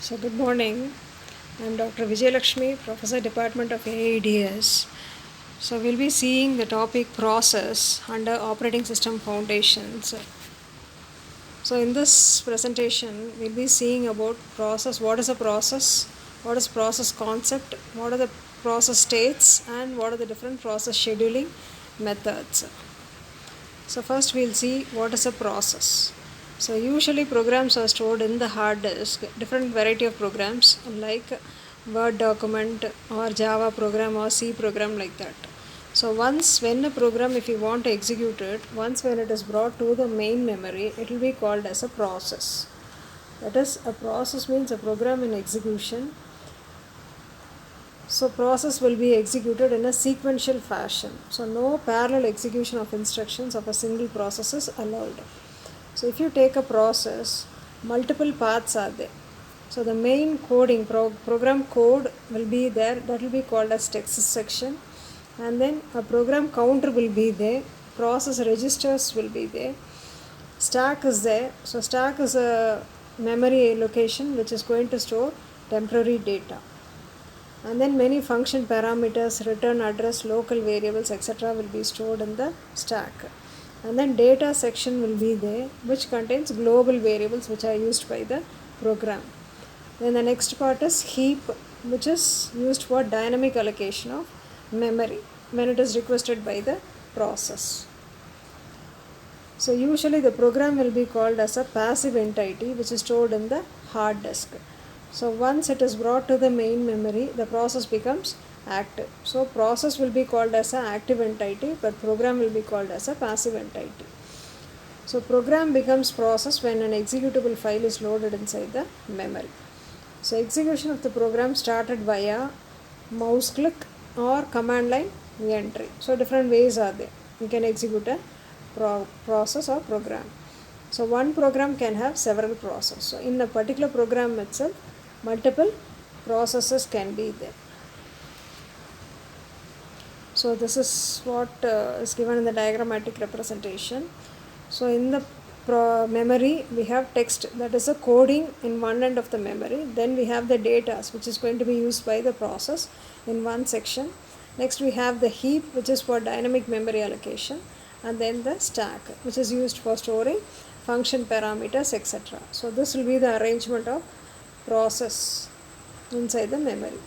So good morning. I'm Dr. Vijayalakshmi, Professor Department of AIDS. So we'll be seeing the topic process under operating system foundations. So in this presentation, we'll be seeing about process. What is a process? What is process concept? What are the process states? And what are the different process scheduling methods? So first we'll see what is a process. So usually programs are stored in the hard disk, different variety of programs like Word document or Java program or C program like that. So once when a program, if you want to execute it, once when it is brought to the main memory, it will be called as a process. That is, a process means a program in execution. So process will be executed in a sequential fashion. So no parallel execution of instructions of a single process is allowed. So if you take a process, multiple paths are there. So the main coding program code will be there, that will be called as text section, and then a program counter will be there, process registers will be there, stack is there. So stack is a memory location which is going to store temporary data, and then many function parameters, return address, local variables, etc. will be stored in the stack. And then data section will be there, which contains global variables which are used by the program. Then the next part is heap, which is used for dynamic allocation of memory when it is requested by the process. So usually the program will be called as a passive entity which is stored in the hard disk. So once it is brought to the main memory, the process becomes active. So process will be called as an active entity, but program will be called as a passive entity. So program becomes process when an executable file is loaded inside the memory. So execution of the program started via mouse click or command line entry. So different ways are there. You can execute a process or program. So one program can have several processes. So in a particular program itself, multiple processes can be there. So this is what is given in the diagrammatic representation. So in the memory we have text, that is a coding in one end of the memory. Then we have the data which is going to be used by the process in one section. Next we have the heap, which is for dynamic memory allocation, and then the stack, which is used for storing function parameters, etc. So this will be the arrangement of process inside the memory.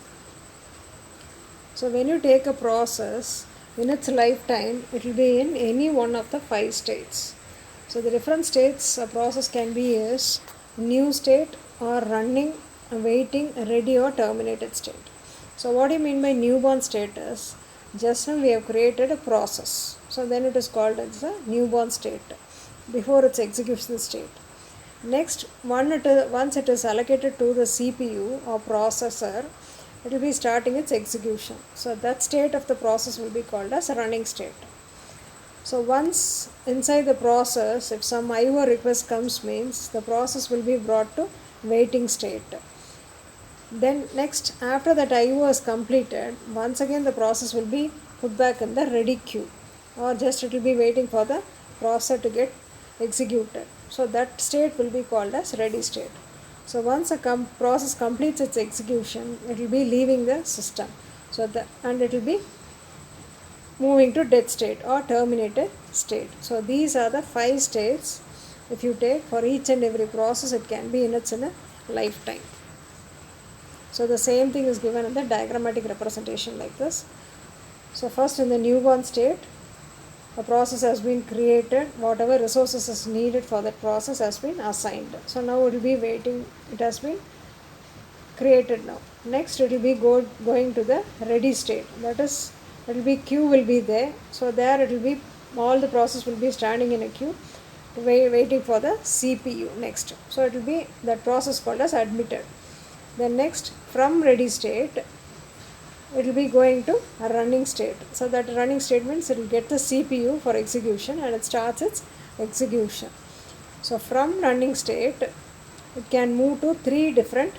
So when you take a process, in its lifetime, it will be in any one of the 5 states. So the different states a process can be is new state or running, waiting, ready or terminated state. So what do you mean by newborn state is, just now we have created a process. So then it is called as a newborn state before its execution state. Next, once it is allocated to the CPU or processor, it will be starting its execution. So that state of the process will be called as a running state. So once inside the process, if some IO request comes, means the process will be brought to waiting state. Then next, after that IO is completed, once again the process will be put back in the ready queue, or just it will be waiting for the processor to get executed. So that state will be called as ready state. So once a process completes its execution, it will be leaving the system. So and it will be moving to dead state or terminated state. So these are the 5 states. If you take for each and every process, it can be in a lifetime. So the same thing is given in the diagrammatic representation like this. So first, in the newborn state, a process has been created, whatever resources is needed for that process has been assigned. So now it will be waiting, it has been created now. Next it will be going to the ready state, that is, it will be queue will be there. So there it will be, all the process will be standing in a queue waiting for the CPU next. So it will be that process called as admitted. Then next, from ready state, it will be going to a running state. So that running state means it will get the CPU for execution and it starts its execution. So from running state, it can move to 3 different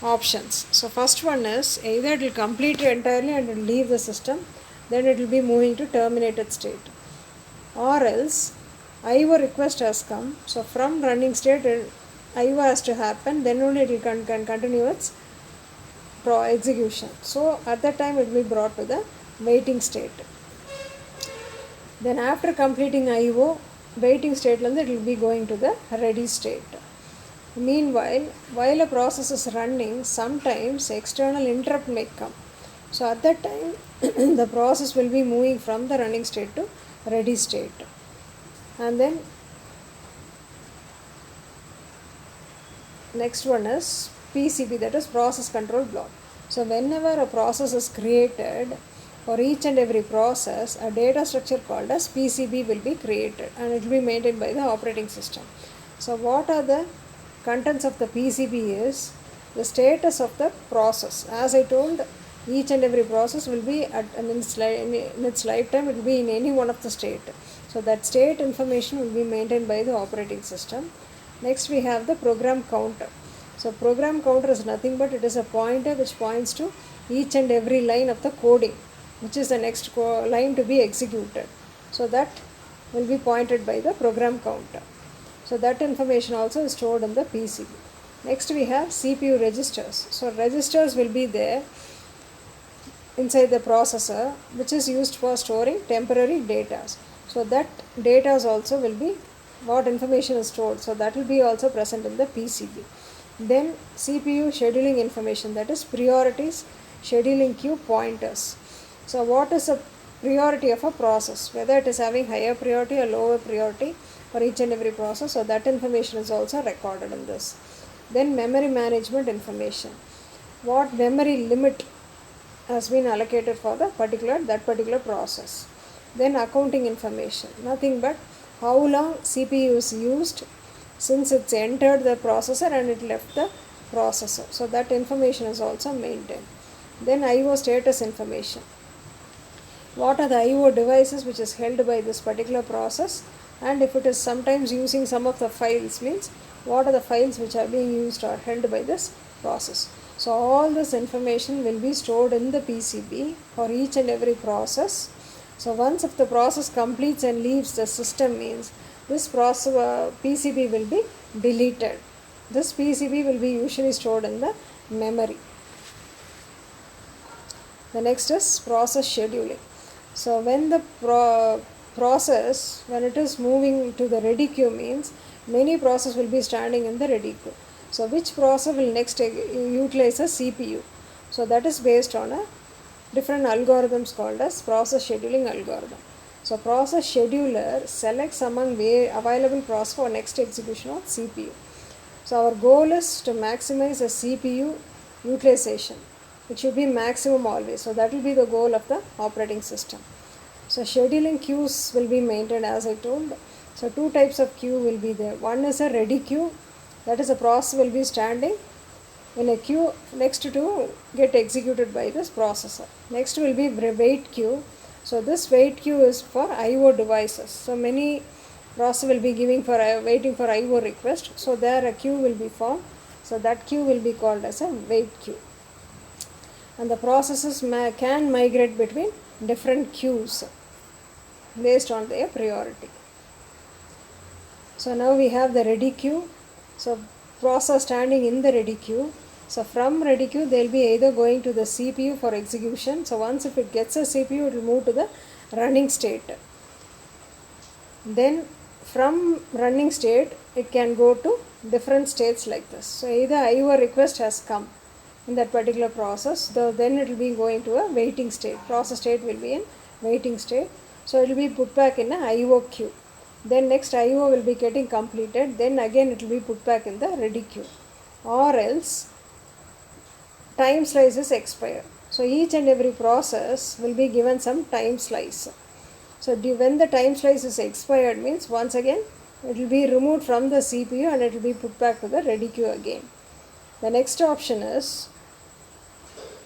options. So first one is either it will complete it entirely and it will leave the system, then it will be moving to terminated state. Or else IO request has come, so from running state IO has to happen, then only it can continue its execution. So at that time it will be brought to the waiting state. Then after completing IO, waiting state it will be going to the ready state. Meanwhile, while a process is running, sometimes external interrupt may come. So at that time, the process will be moving from the running state to ready state. And then next one is PCB, that is process control block. So whenever a process is created, for each and every process, a data structure called as PCB will be created and it will be maintained by the operating system. So what are the contents of the PCB is the status of the process. As I told, each and every process will be in its lifetime, it will be in any one of the state. So that state information will be maintained by the operating system. Next we have the program counter. So program counter is nothing but it is a pointer which points to each and every line of the coding, which is the next line to be executed. So that will be pointed by the program counter. So that information also is stored in the PCB. Next we have CPU registers. So registers will be there inside the processor, which is used for storing temporary data. So that data also will be what information is stored. So that will be also present in the PCB. Then CPU scheduling information, that is priorities, scheduling queue, pointers. So what is a priority of a process, whether it is having higher priority or lower priority for each and every process. So that information is also recorded in this. Then memory management information, what memory limit has been allocated for that particular process. Then accounting information, nothing but how long CPU is used since it's entered the processor and it left the processor. So that information is also maintained. Then IO status information, what are the IO devices which is held by this particular process, and if it is sometimes using some of the files, means what are the files which are being used or held by this process. So all this information will be stored in the PCB for each and every process. So once if the process completes and leaves the system, means this PCB will be deleted. This PCB will be usually stored in the memory. The next is process scheduling. So when the process, when it is moving to the ready queue, means many processes will be standing in the ready queue. So which process will next utilize a CPU? So that is based on a different algorithms called as process scheduling algorithm. So process scheduler selects among available process for next execution of CPU. So our goal is to maximize the CPU utilization. It should be maximum always. So that will be the goal of the operating system. So scheduling queues will be maintained, as I told. So two types of queue will be there. One is a ready queue, that is a process will be standing in a queue next to get executed by this processor. Next will be wait queue. So this wait queue is for IO devices. So many process will be waiting for IO request. So there a queue will be formed. So that queue will be called as a wait queue. And the processes can migrate between different queues based on their priority. So now we have the ready queue. So process standing in the ready queue. So from ready queue they will be either going to the CPU for execution. So once if it gets a CPU, it will move to the running state. Then from running state it can go to different states like this. So either IO request has come in that particular process, then it will be going to a waiting state. Process state will be in waiting state. So it will be put back in a IO queue. Then next IO will be getting completed. Then again it will be put back in the ready queue. Or else time slices expire. So each and every process will be given some time slice. So when the time slice is expired, means once again it will be removed from the CPU and it will be put back to the ready queue again. The next option is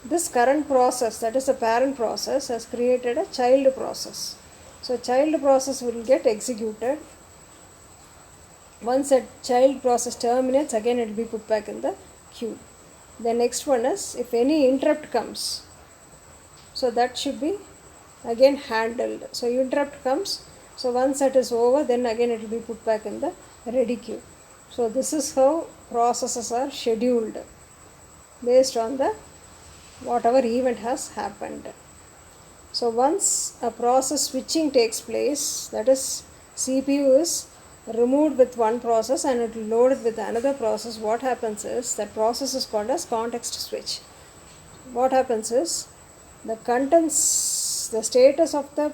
this current process, that is the parent process, has created a child process. So child process will get executed. Once a child process terminates, again it will be put back in the queue. The next one is if any interrupt comes, so that should be again handled. So interrupt comes, so once that is over, then again it will be put back in the ready queue. So this is how processes are scheduled based on the whatever event has happened. So once a process switching takes place, that is CPU is removed with one process and it loaded with another process, what happens is that process is called as context switch. What happens is the contents, the status of the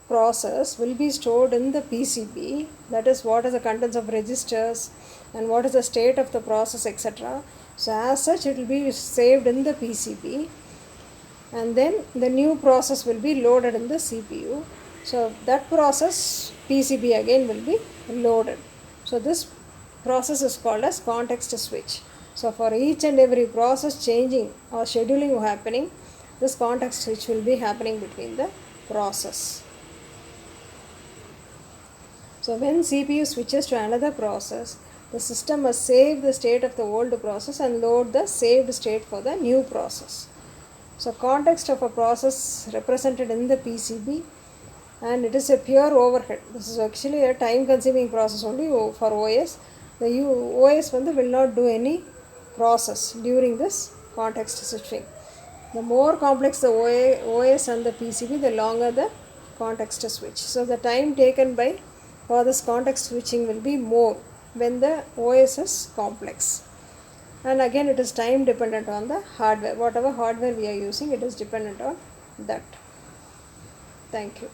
process will be stored in the PCB, that is what is the contents of registers and what is the state of the process, etc. So as such it will be saved in the PCB, and then the new process will be loaded in the CPU. So that process PCB again will be loaded. So this process is called as context switch. So for each and every process changing or scheduling happening, this context switch will be happening between the process. So when CPU switches to another process, the system must save the state of the old process and load the saved state for the new process. So context of a process represented in the PCB, and it is a pure overhead. This is actually a time consuming process only for OS. The OS will not do any process during this context switching. The more complex the OS and the PCB, the longer the context switch. So the time taken for this context switching will be more when the OS is complex. And again it is time dependent on the hardware. Whatever hardware we are using, it is dependent on that. Thank you.